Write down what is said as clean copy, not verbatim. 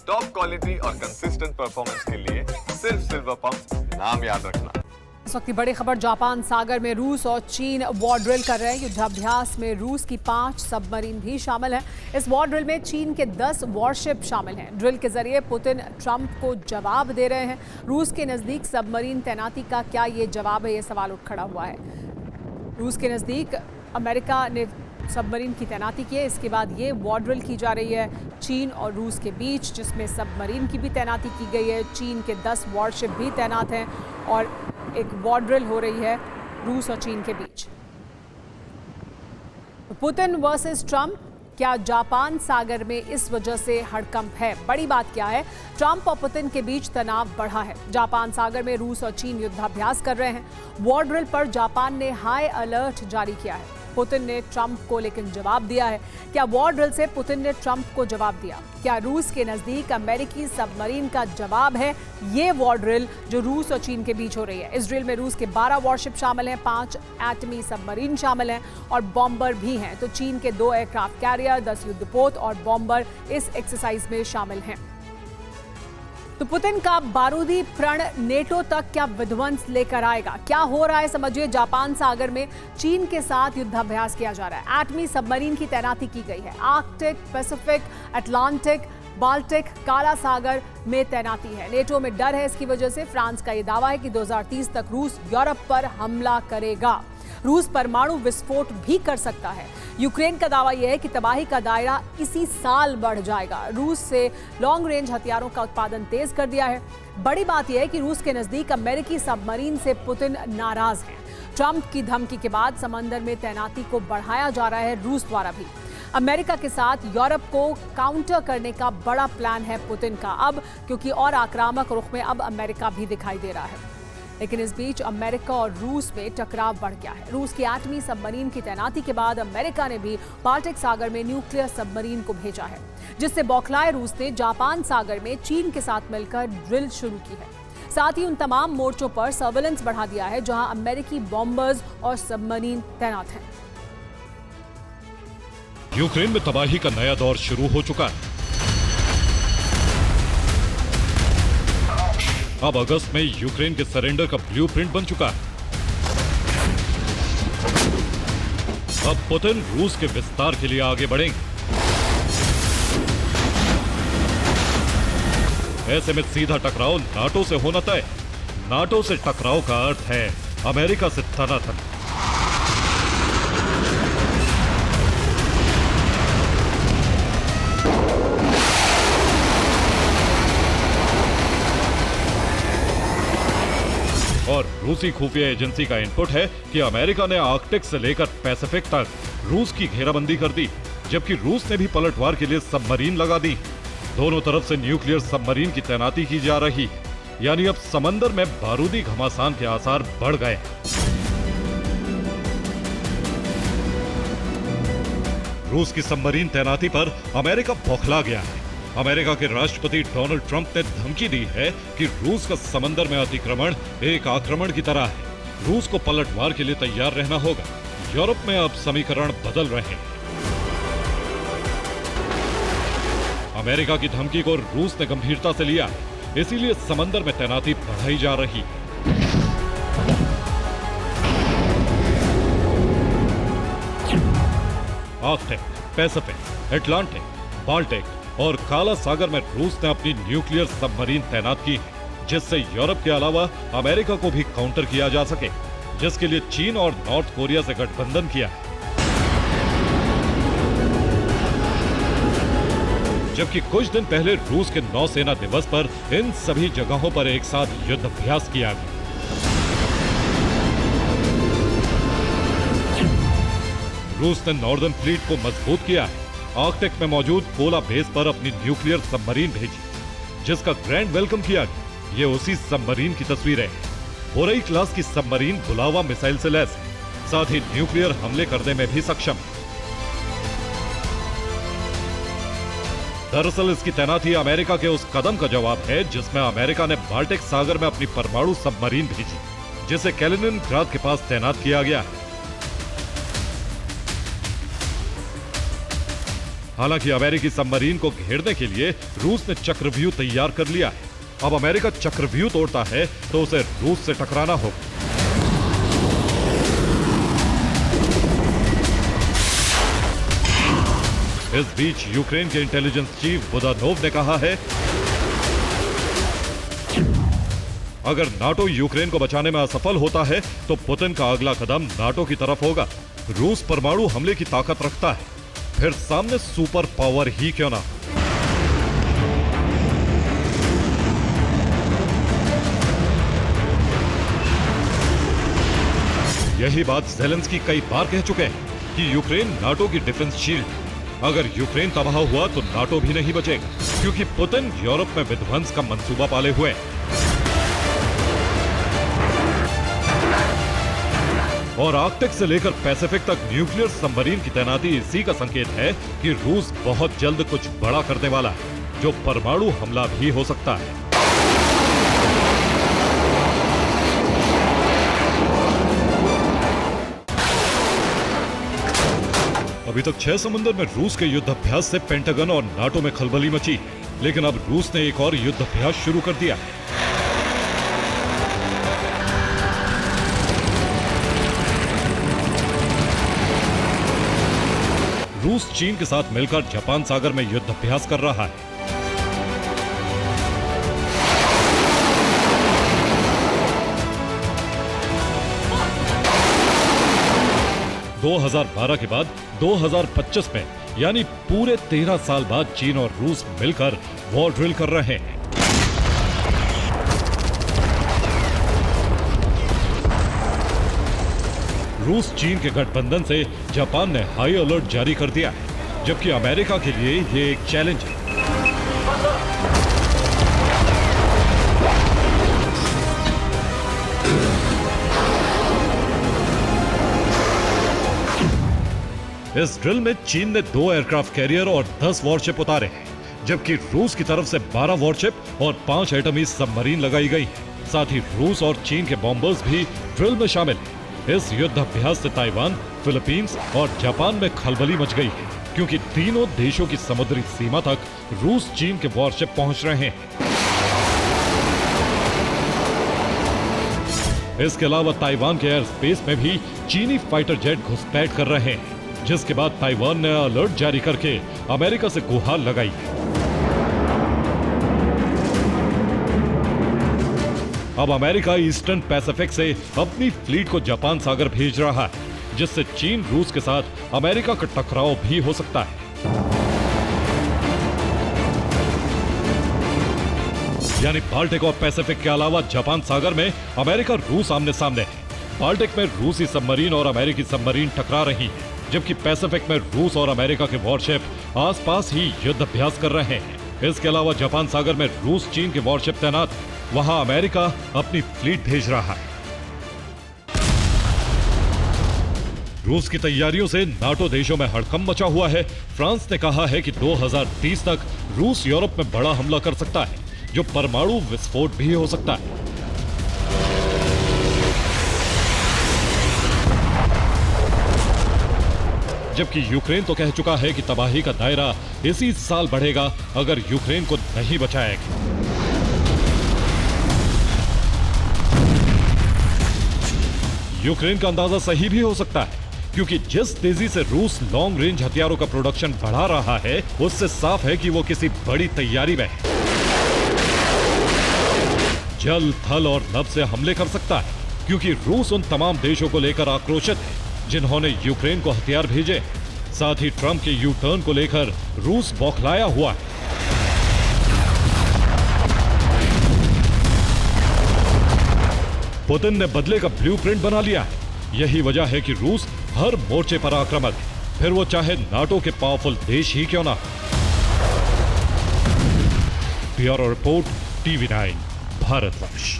Top quality और consistent performance के लिए सिर्फ सिल्वर पंप, नाम याद रखना। इस वक्त की बड़ी खबर, जापान सागर में रूस और चीन वॉर ड्रिल कर रहे हैं। युद्धाभ्यास में रूस की 5 सबमरीन भी शामिल हैं। इस वॉर ड्रिल में चीन के 10 वॉरशिप शामिल हैं। ड्रिल के जरिए पुतिन ट्रंप को जवाब दे रहे हैं। रूस के नजदीक सबमरीन तैनाती का क्या ये जवाब है, ये सवाल उठ खड़ा हुआ है। रूस के नजदीक अमेरिका ने सबमरीन की तैनाती की है। इसके बाद ये वॉर ड्रिल की जा रही है चीन और रूस के बीच, जिसमें सबमरीन की भी तैनाती की गई है। चीन के 10 वॉरशिप भी तैनात हैं और एक वॉर ड्रिल हो रही है रूस और चीन के बीच। पुतिन वर्सेस ट्रंप, क्या जापान सागर में इस वजह से हड़कंप है? बड़ी बात क्या है? ट्रंप और पुतिन के बीच तनाव बढ़ा है। जापान सागर में रूस और चीन युद्धाभ्यास कर रहे हैं। वॉर ड्रिल पर जापान ने हाई अलर्ट जारी किया है। पुतिन ने ट्रंप को लेकिन जवाब दिया है। क्या वॉर ड्रिल से पुतिन ने ट्रंप को जवाब दिया? क्या रूस के नजदीक अमेरिकी सबमरीन का जवाब है ये वॉर ड्रिल जो रूस और चीन के बीच हो रही है? इस ड्रिल में रूस के 12 वॉरशिप शामिल हैं, 5 एटमी सबमरीन शामिल हैं और बॉम्बर भी हैं। तो चीन के 2 एयरक्राफ्ट कैरियर, 10 युद्धपोत और बॉम्बर इस एक्सरसाइज में शामिल हैं। तो पुतिन का बारूदी प्रण नेटो तक क्या विध्वंस लेकर आएगा? क्या हो रहा है समझिए। जापान सागर में चीन के साथ युद्धाभ्यास किया जा रहा है। एटमी सबमरीन की तैनाती की गई है। आर्कटिक, पैसिफिक, अटलांटिक, बाल्टिक, काला सागर में तैनाती है। नेटो में डर है। इसकी वजह से फ्रांस का यह दावा है कि 2030 तक रूस यूरोप पर हमला करेगा। रूस परमाणु विस्फोट भी कर सकता है। यूक्रेन का दावा यह है कि तबाही का दायरा इसी साल बढ़ जाएगा। रूस से लॉन्ग रेंज हथियारों का उत्पादन तेज कर दिया है। बड़ी बात यह है कि रूस के नजदीक अमेरिकी सबमरीन से पुतिन नाराज हैं। ट्रंप की धमकी के बाद समंदर में तैनाती को बढ़ाया जा रहा है रूस द्वारा भी। अमेरिका के साथ यूरोप को काउंटर करने का बड़ा प्लान है पुतिन का अब, क्योंकि और आक्रामक रुख में अब अमेरिका भी दिखाई दे रहा है। लेकिन इस बीच अमेरिका और रूस में टकराव बढ़ गया है। रूस की एटमी सबमरीन की तैनाती के बाद अमेरिका ने भी बाल्टिक सागर में न्यूक्लियर सबमरीन को भेजा है, जिससे बौखलाए रूस ने जापान सागर में चीन के साथ मिलकर ड्रिल शुरू की है। साथ ही उन तमाम मोर्चों पर सर्वेलेंस बढ़ा दिया है जहां अमेरिकी बॉम्बर्स और सबमरीन तैनात हैं। यूक्रेन में तबाही का नया दौर शुरू हो चुका है। अब अगस्त में यूक्रेन के सरेंडर का ब्लूप्रिंट बन चुका है। अब पुतिन रूस के विस्तार के लिए आगे बढ़ेंगे। ऐसे में सीधा टकराव नाटो से होना तय। नाटो से टकराव का अर्थ है अमेरिका से तनातन। और रूसी खुफिया एजेंसी का इनपुट है कि अमेरिका ने आर्कटिक से लेकर पैसिफिक तक रूस की घेराबंदी कर दी, जबकि रूस ने भी पलटवार के लिए सबमरीन लगा दी। दोनों तरफ से न्यूक्लियर सबमरीन की तैनाती की जा रही, यानी अब समंदर में बारूदी घमासान के आसार बढ़ गए। रूस की सबमरीन तैनाती पर अमेरिका बौखला गया है। अमेरिका के राष्ट्रपति डोनाल्ड ट्रंप ने धमकी दी है कि रूस का समंदर में अतिक्रमण एक आक्रमण की तरह है। रूस को पलटवार के लिए तैयार रहना होगा। यूरोप में अब समीकरण बदल रहे हैं। अमेरिका की धमकी को रूस ने गंभीरता से लिया है, इसीलिए समंदर में तैनाती बढ़ाई जा रही है। आर्कटिक, पैसिफिक, अटलांटिक, बाल्टिक और काला सागर में रूस ने अपनी न्यूक्लियर सबमरीन तैनात की है, जिससे यूरोप के अलावा अमेरिका को भी काउंटर किया जा सके, जिसके लिए चीन और नॉर्थ कोरिया से गठबंधन किया है। जबकि कुछ दिन पहले रूस के नौसेना दिवस पर इन सभी जगहों पर एक साथ युद्धाभ्यास किया गया। रूस ने नॉर्दर्न फ्लीट को मजबूत किया है। आर्कटिक में मौजूद कोला बेस पर अपनी न्यूक्लियर सबमरीन भेजी, जिसका ग्रैंड वेलकम किया गया। ये उसी सबमरीन की तस्वीरें हैं। बोरई क्लास की सबमरीन बुलावा मिसाइल से लैस है, साथ ही न्यूक्लियर हमले करने में भी सक्षम है। दरअसल इसकी तैनाती अमेरिका के उस कदम का जवाब है जिसमें अमेरिका ने बाल्टिक सागर में अपनी परमाणु सबमरीन भेजी, जिसे कैलिनिनग्राड के पास तैनात किया गया है। हालांकि अमेरिकी सबमरीन को घेरने के लिए रूस ने चक्रव्यूह तैयार कर लिया है। अब अमेरिका चक्रव्यूह तोड़ता है तो उसे रूस से टकराना होगा। इस बीच यूक्रेन के इंटेलिजेंस चीफ बुदानोव ने कहा है, अगर नाटो यूक्रेन को बचाने में असफल होता है तो पुतिन का अगला कदम नाटो की तरफ होगा। रूस परमाणु हमले की ताकत रखता है, फिर सामने सुपर पावर ही क्यों ना। यही बात ज़ेलेंस्की कई बार कह चुके हैं कि यूक्रेन नाटो की डिफेंस शील्ड है। अगर यूक्रेन तबाह हुआ तो नाटो भी नहीं बचेगा, क्योंकि पुतिन यूरोप में विध्वंस का मंसूबा पाले हुए हैं। और आर्कटिक से लेकर पैसिफिक तक न्यूक्लियर सबमरीन की तैनाती इसी का संकेत है कि रूस बहुत जल्द कुछ बड़ा करने वाला है, जो परमाणु हमला भी हो सकता है। अभी तक 6 समुंदर में रूस के युद्ध अभ्यास से पेंटागन और नाटो में खलबली मची, लेकिन अब रूस ने एक और युद्ध अभ्यास शुरू कर दिया है। रूस चीन के साथ मिलकर जापान सागर में युद्ध अभ्यास कर रहा है। – 2012 के बाद 2025 में, यानी पूरे 13 साल बाद चीन और रूस मिलकर वॉर ड्रिल कर रहे हैं। रूस चीन के गठबंधन से जापान ने हाई अलर्ट जारी कर दिया है, जबकि अमेरिका के लिए ये एक चैलेंज है। इस ड्रिल में चीन ने 2 एयरक्राफ्ट कैरियर और 10 वॉरशिप उतारे हैं, जबकि रूस की तरफ से 12 वॉरशिप और 5 एटमी सबमरीन लगाई गई है। साथ ही रूस और चीन के बॉम्बर्स भी ड्रिल में शामिल हैं। इस युद्ध अभ्यास से ताइवान, फिलीपींस और जापान में खलबली मच गई है, क्योंकि तीनों देशों की समुद्री सीमा तक रूस चीन के वॉरशिप पहुंच रहे हैं। इसके अलावा ताइवान के एयर स्पेस में भी चीनी फाइटर जेट घुसपैठ कर रहे हैं, जिसके बाद ताइवान ने अलर्ट जारी करके अमेरिका से गुहार लगाई है। अब अमेरिका ईस्टर्न पैसिफिक से अपनी फ्लीट को जापान सागर भेज रहा है, जिससे चीन रूस के साथ अमेरिका का टकराव भी हो सकता है। यानी बाल्टिक और पैसिफिक के अलावा जापान सागर में अमेरिका रूस आमने सामने है। बाल्टिक में रूसी सबमरीन और अमेरिकी सबमरीन टकरा रही है, जबकि पैसिफिक में रूस और अमेरिका के वॉरशिप आसपास ही युद्ध अभ्यास कर रहे हैं। इसके अलावा जापान सागर में रूस चीन के वॉरशिप तैनात, वहां अमेरिका अपनी फ्लीट भेज रहा है। रूस की तैयारियों से नाटो देशों में हड़कंप मचा हुआ है। फ्रांस ने कहा है कि 2030 तक रूस यूरोप में बड़ा हमला कर सकता है, जो परमाणु विस्फोट भी हो सकता है। जबकि यूक्रेन तो कह चुका है कि तबाही का दायरा इसी साल बढ़ेगा अगर यूक्रेन को नहीं बचाया गया। यूक्रेन का अंदाजा सही भी हो सकता है, क्योंकि जिस तेजी से रूस लॉन्ग रेंज हथियारों का प्रोडक्शन बढ़ा रहा है, उससे साफ है कि वो किसी बड़ी तैयारी में है। जल, थल और नभ से हमले कर सकता है, क्योंकि रूस उन तमाम देशों को लेकर आक्रोशित है जिन्होंने यूक्रेन को हथियार भेजे। साथ ही ट्रंप के यू टर्न को लेकर रूस बौखलाया हुआ है। पुतिन ने बदले का ब्लूप्रिंट बना लिया है। यही वजह है कि रूस हर मोर्चे पर आक्रामक है, फिर वो चाहे नाटो के पावरफुल देश ही क्यों ना। Bureau report, TV9 Bharatvarsh.